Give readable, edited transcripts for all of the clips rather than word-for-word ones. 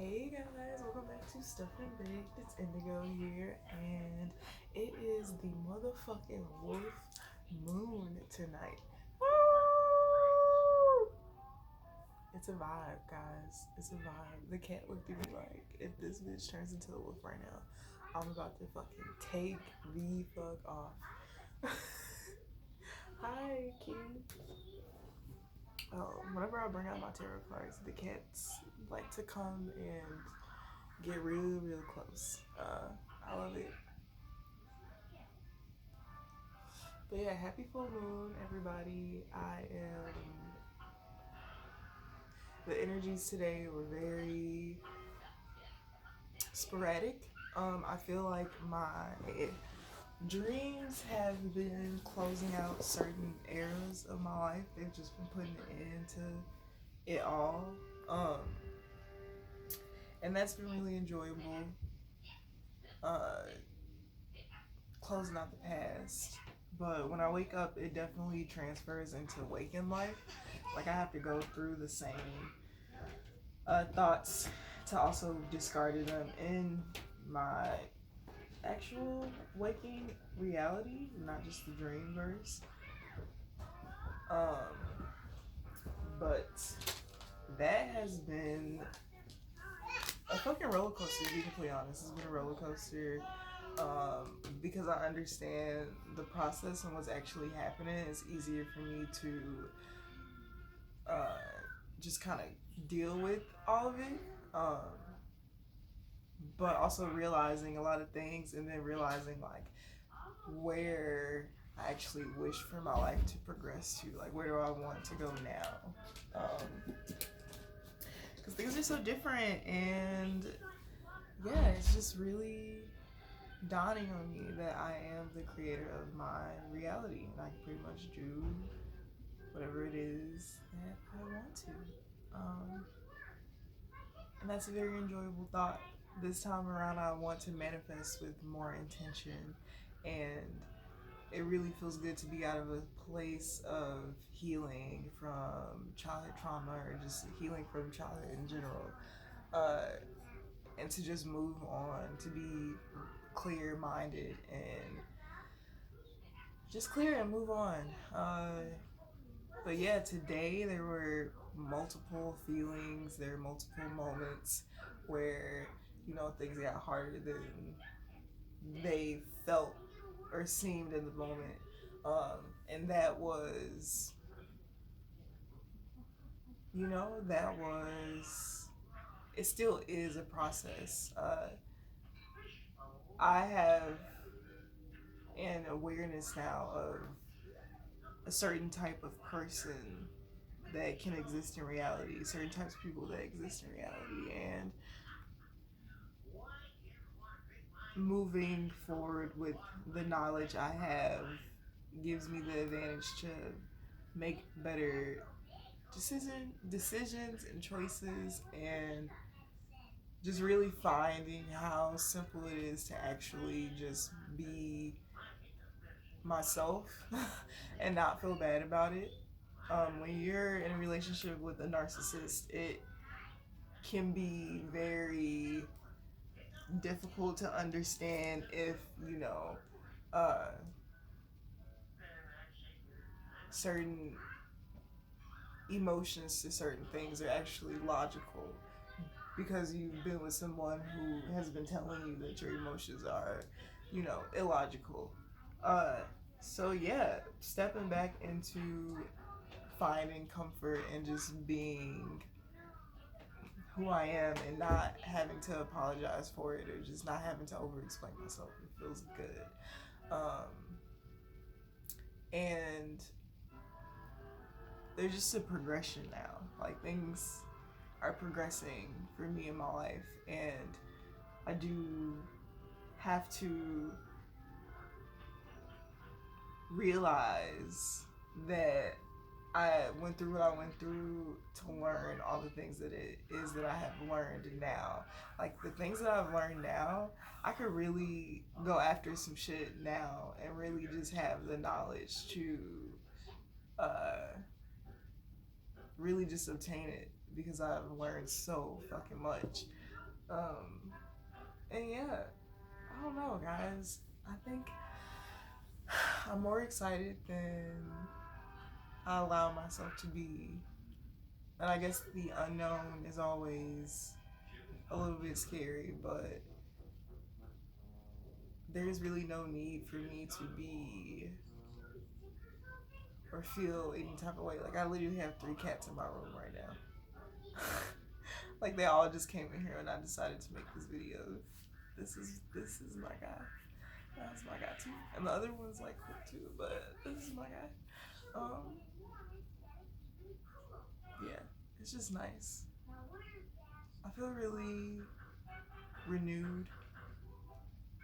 Hey guys, welcome back to Stuff and Baked. It's Indigo here, and it is the motherfucking wolf moon tonight. Woo! It's a vibe, guys. It's a vibe. The cat looked at me like, if this bitch turns into a wolf right now, I'm about to fucking take the fuck off. Hi, King. Whenever I bring out my tarot cards, the cats like to come and get real close. I love it. But yeah, happy full moon, everybody. The energies today were very sporadic. I feel like my dreams have been closing out certain eras of my life. They've just been putting an end to it all. Um, and that's been really enjoyable. Uh, Closing out the past. But when I wake up, it definitely transfers into waking life. Like I have to go through the same thoughts to also discard them in my actual waking reality, not just the dream verse. But that has been a fucking roller coaster, to be completely honest. It's been a roller coaster. Because I understand the process and what's actually happening, it's easier for me to just kind of deal with all of it. But also realizing a lot of things and then realizing like where I actually wish for my life to progress to. Like, where do I want to go now? Because things are so different, and yeah, it's just really dawning on me that I am the creator of my reality and I can pretty much do whatever it is that I want to. And that's a very enjoyable thought. This time around, I want to manifest with more intention, and it really feels good to be out of a place of healing from childhood trauma or just healing from childhood in general. And to just move on, to be clear minded and just clear and move on. But yeah, today there were multiple feelings, there were multiple moments where, things got harder than they felt or seemed in the moment. And that was, it still is a process. I have an awareness now of a certain type of person that can exist in reality, certain types of people that exist in reality, and moving forward with the knowledge I have gives me the advantage to make better decisions and choices, and just really finding how simple it is to actually just be myself and not feel bad about it. When you're in a relationship with a narcissist, it can be very difficult to understand if, uh, certain emotions to certain things are actually logical because you've been with someone who has been telling you that your emotions are, illogical. Uh, so yeah, stepping back into finding comfort and just being who I am and not having to apologize for it or just not having to over explain myself. It feels good. And there's just a progression now. Like, things are progressing for me in my life, and I do have to realize that I went through what I went through to learn all the things that it is that I have learned now. Like, the things that I've learned now, I could really go after some shit now and really just have the knowledge to really just obtain it because I've learned so fucking much. Um, and yeah, I don't know, guys. I think I'm more excited than I allow myself to be. And I guess the unknown is always a little bit scary, but there's really no need for me to be or feel any type of way. Like, I literally have 3 cats in my room right now. Like, they all just came in here and I decided to make this video. This is my guy. That's my guy too. And the other one's like cool too, but this is my guy. Yeah, it's just nice. I feel really renewed.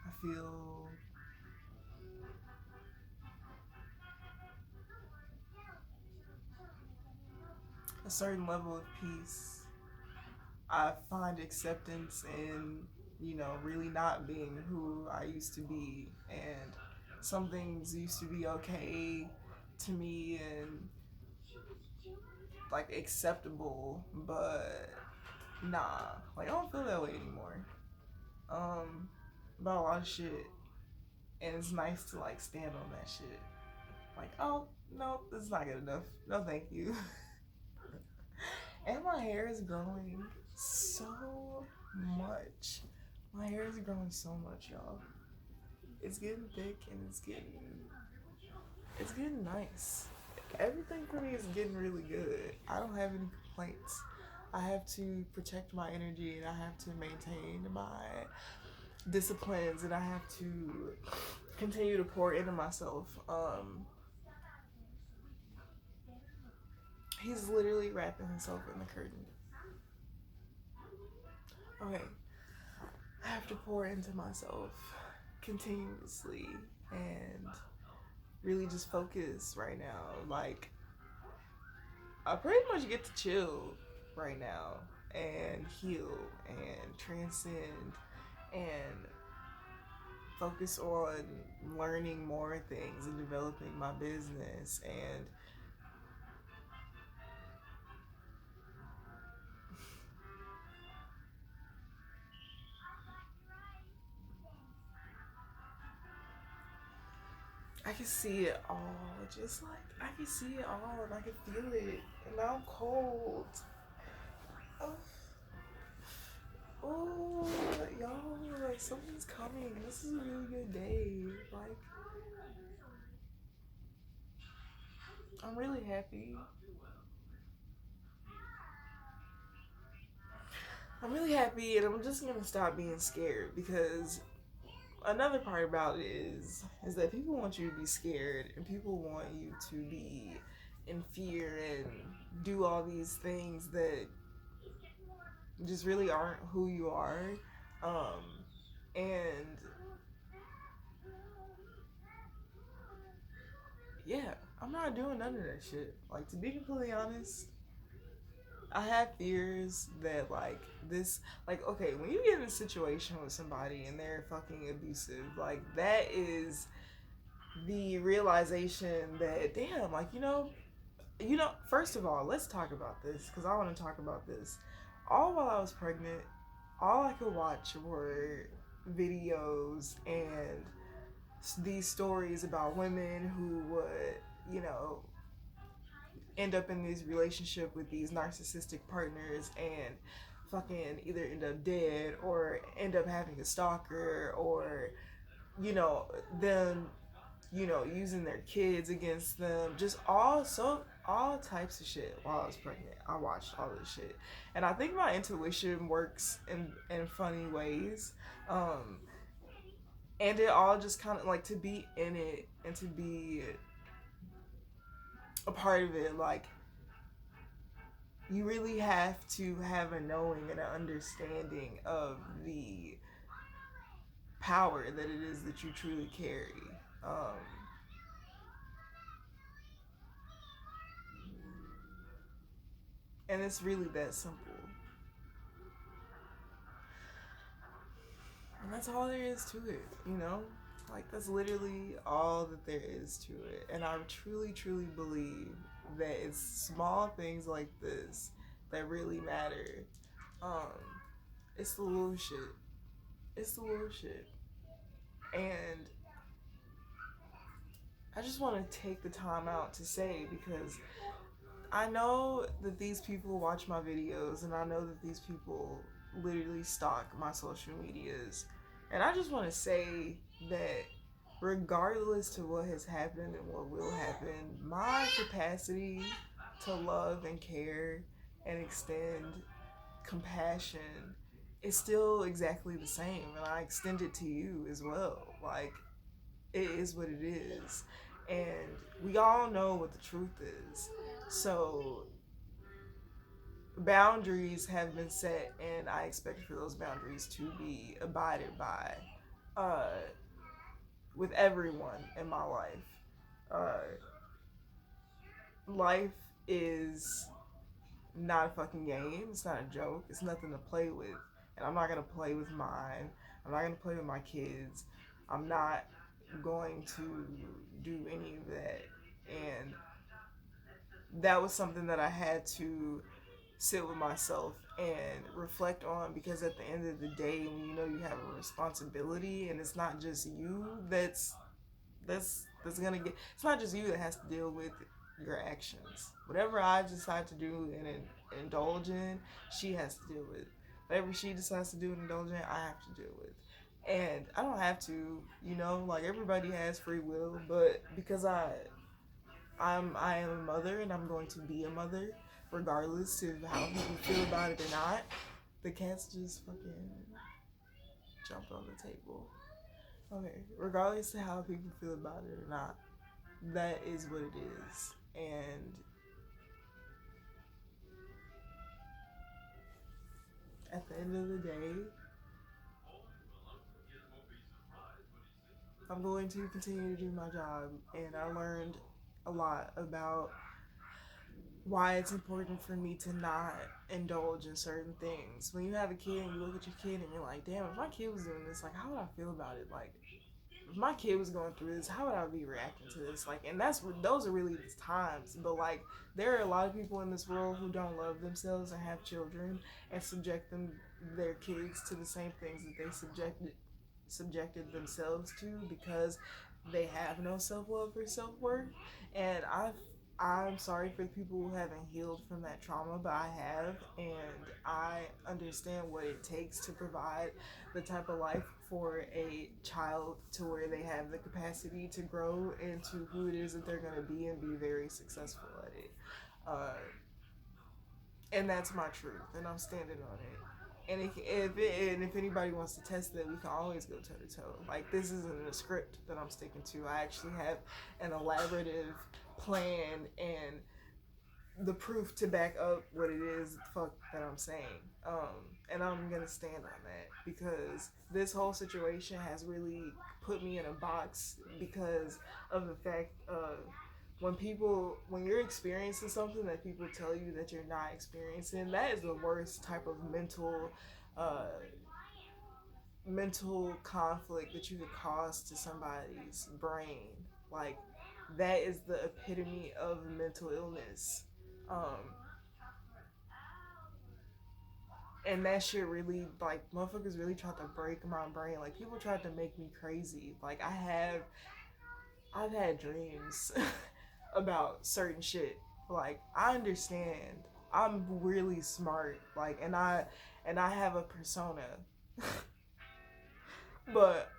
I feel a certain level of peace. I find acceptance in, really not being who I used to be. And some things used to be okay to me and like acceptable, but nah, like I don't feel that way anymore. About a lot of shit. And it's nice to like stand on that shit. Like, oh, no, this is not good enough. No, thank you. And my hair is growing so much. My hair is growing so much, y'all. It's getting thick and it's getting nice. Everything for me is getting really good. I don't have any complaints. I have to protect my energy and I have to maintain my disciplines and I have to continue to pour into myself. He's literally wrapping himself in the curtain. Okay, I have to pour into myself continuously and really just focus right now. Like, I pretty much get to chill right now and heal and transcend and focus on learning more things and developing my business. And I can see it all, just like I can see it all and I can feel it. And now I'm cold. Oh, oh, y'all, like something's coming. This is a really good day. Like, I'm really happy. I'm really happy, and I'm just gonna stop being scared because another part about it is that people want you to be scared and people want you to be in fear and do all these things that just really aren't who you are. And yeah, I'm not doing none of that shit. Like, to be completely honest, I have fears that like this, like, okay, when you get in a situation with somebody and they're fucking abusive, like that is the realization that damn, like, first of all, let's talk about this because I want to talk about this. All while I was pregnant, all I could watch were videos and these stories about women who would, end up in this relationship with these narcissistic partners and fucking either end up dead or end up having a stalker or, them, using their kids against them. Just all types of shit while I was pregnant. I watched all this shit. And I think my intuition works in funny ways. And it all just kind of like to be in it and to be a part of it, like you really have to have a knowing and an understanding of the power that it is that you truly carry. Um, and it's really that simple. And that's all there is to it, Like, that's literally all that there is to it. And I truly, truly believe that it's small things like this that really matter. Um, It's the little shit. It's the little shit. And I just want to take the time out to say, because I know that these people watch my videos, and I know that these people literally stalk my social medias. And I just want to say that regardless to what has happened and what will happen, my capacity to love and care and extend compassion is still exactly the same. And I extend it to you as well. Like, it is what it is. And we all know what the truth is. So boundaries have been set, and I expect for those boundaries to be abided by uh, with everyone in my life. Uh, Life is not a fucking game. It's not a joke. It's nothing to play with. And I'm not going to play with mine. I'm not going to play with my kids. I'm not going to do any of that. And that was something that I had to sit with myself and reflect on, because at the end of the day, when you know you have a responsibility, and it's not just you that's gonna get, it's not just you that has to deal with your actions. Whatever I decide to do and indulge in, she has to deal with. Whatever she decides to do and indulge in, I have to deal with. And I don't have to, like, everybody has free will, but because I am a mother, and I'm going to be a mother regardless of how people feel about it or not. The cats just fucking jumped on the table. Okay, regardless of how people feel about it or not, that is what it is. And at the end of the day, I'm going to continue to do my job. And I learned a lot about why it's important for me to not indulge in certain things. When you have a kid and you look at your kid and you're like, damn, if my kid was doing this, like, how would I feel about it? Like, if my kid was going through this, how would I be reacting to this? Like, and those are really the times. But like, there are a lot of people in this world who don't love themselves and have children and subject their kids to the same things that they subjected themselves to, because they have no self-love or self-worth. And I'm sorry for the people who haven't healed from that trauma, but I have, and I understand what it takes to provide the type of life for a child to where they have the capacity to grow into who it is that they're going to be and be very successful at it. Uh, and that's my truth, and I'm standing on it. And if anybody wants to test that, we can always go toe to toe. Like, this isn't a script that I'm sticking to. I actually have an elaborative plan and the proof to back up what it is that I'm saying. And I'm gonna stand on that, because this whole situation has really put me in a box because of the fact of when you're experiencing something that people tell you that you're not experiencing, that is the worst type of uh, mental conflict that you could cause to somebody's brain. Like, that is the epitome of mental illness. Um, and that shit really, like, motherfuckers really tried to break my brain. Like, people tried to make me crazy. Like, I've had dreams about certain shit. Like, I understand. I'm really smart. Like, and I have a persona. But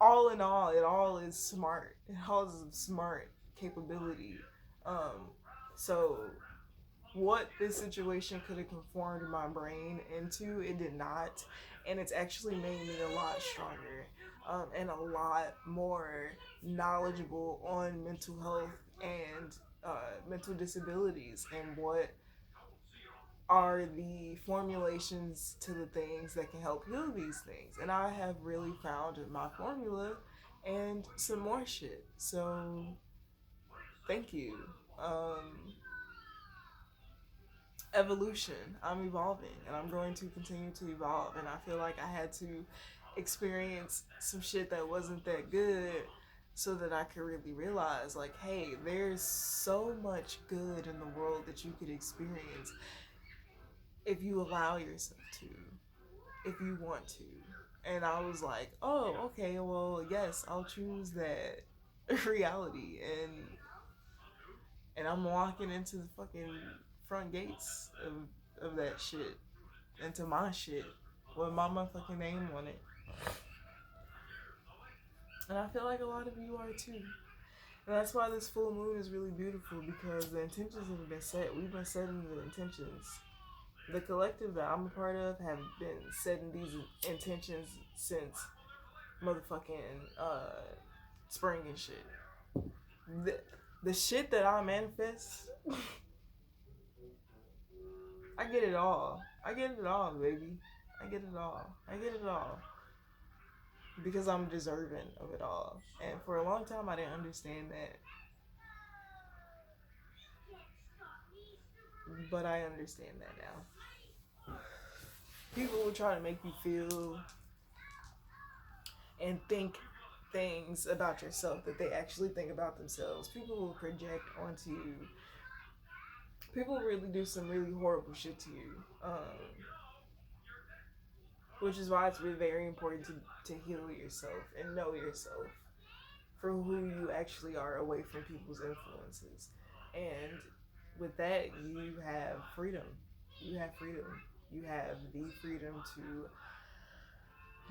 all in all, it all is smart. It all is smart capability. Um, so what this situation could have conformed my brain into, it did not, and it's actually made me a lot stronger, and a lot more knowledgeable on mental health and mental disabilities, and what are the formulations to the things that can help heal these things. And I have really found my formula and some more shit. So thank you. Evolution. I'm evolving, and I'm going to continue to evolve. And I feel like I had to experience some shit that wasn't that good so that I could really realize, like, hey, there's so much good in the world that you could experience if you allow yourself to. if you want to. And I was like, oh, okay, well, yes, I'll choose that reality. And I'm walking into the fucking front gates of that shit, into my shit, with my motherfucking name on it. And I feel like a lot of you are too. And that's why this full moon is really beautiful, because the intentions have been set. We've been setting the intentions. The collective that I'm a part of have been setting these intentions since motherfucking spring and shit. The shit that I manifest, I get it all. I get it all, baby. I get it all. I get it all. Because I'm deserving of it all. And for a long time, I didn't understand that. But I understand that now. People will try to make you feel and think things about yourself that they actually think about themselves. People will project onto you. People really do some really horrible shit to you. Which is why it's really very important to heal yourself and know yourself for who you actually are away from people's influences. And with that, you have freedom. You have freedom. You have the freedom to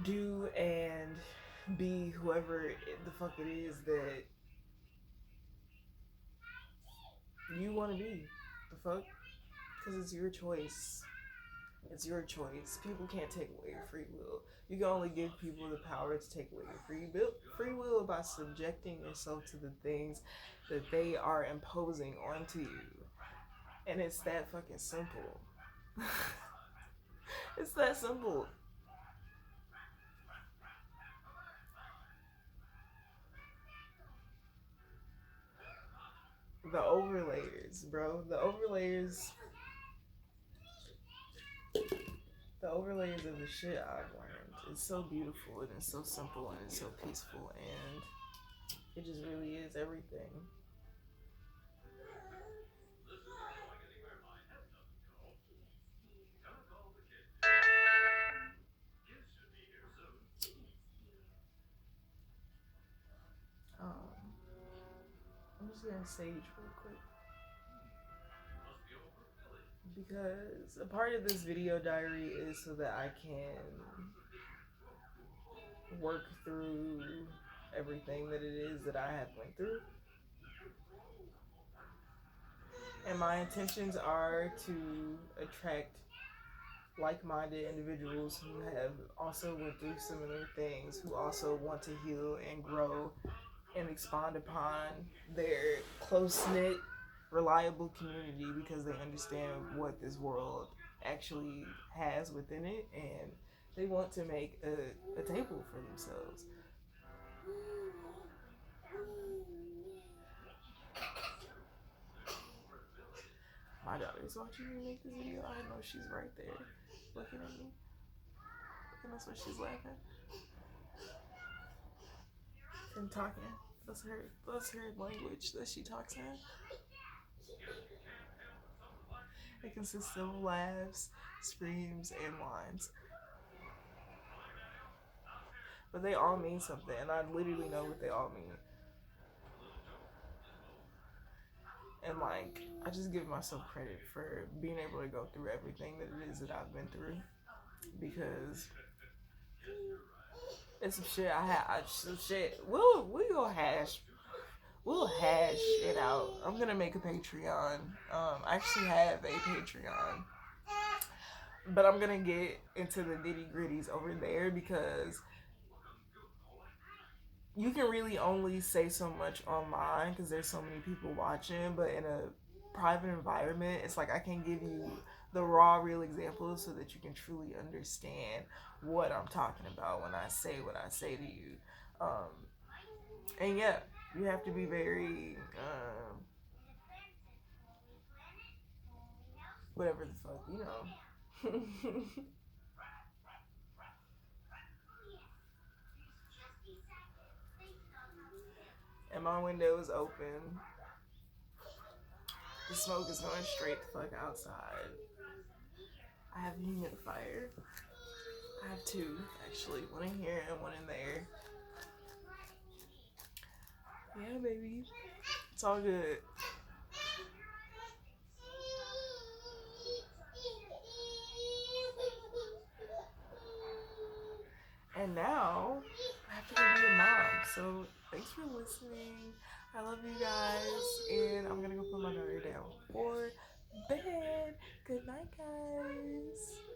do and be whoever the fuck it is that you want to be. The fuck? Because it's your choice. It's your choice. People can't take away your free will. You can only give people the power to take away your free will by subjecting yourself to the things that they are imposing onto you. And it's that fucking simple. It's that simple. The overlayers, bro. The overlayers of the shit I've learned. It's so beautiful and it's so simple and it's so peaceful, and it just really is everything. I'm just gonna sage real quick, because a part of this video diary is so that I can work through everything that it is that I have went through. And my intentions are to attract like-minded individuals who have also went through similar things, who also want to heal and grow and expand upon their close-knit, reliable community, because they understand what this world actually has within it, and they want to make a table for themselves. My daughter's watching me make this video. I know she's right there looking at me. And that's why she's laughing. And talking. That's her language that she talks in. It consists of laughs, screams, and whines. But they all mean something, and I literally know what they all mean. And like, I just give myself credit for being able to go through everything that it is that I've been through, because it's some shit some shit. We'll hash it out. I'm gonna make a Patreon. I actually have a Patreon, but I'm gonna get into the nitty gritties over there, because you can really only say so much online because there's so many people watching. But in a private environment, it's like I can give you the raw, real examples so that you can truly understand what I'm talking about when I say what I say to you. And yeah, you have to be very whatever the fuck, you know. And my window is open. The smoke is going straight the fuck outside. I have a humidifier. I have two, actually. One in here and one in there. Yeah, baby. It's all good. And now I have to go be a mom. So thanks for listening. I love you guys. And I'm going to go put my daughter down for bed. Good night, guys.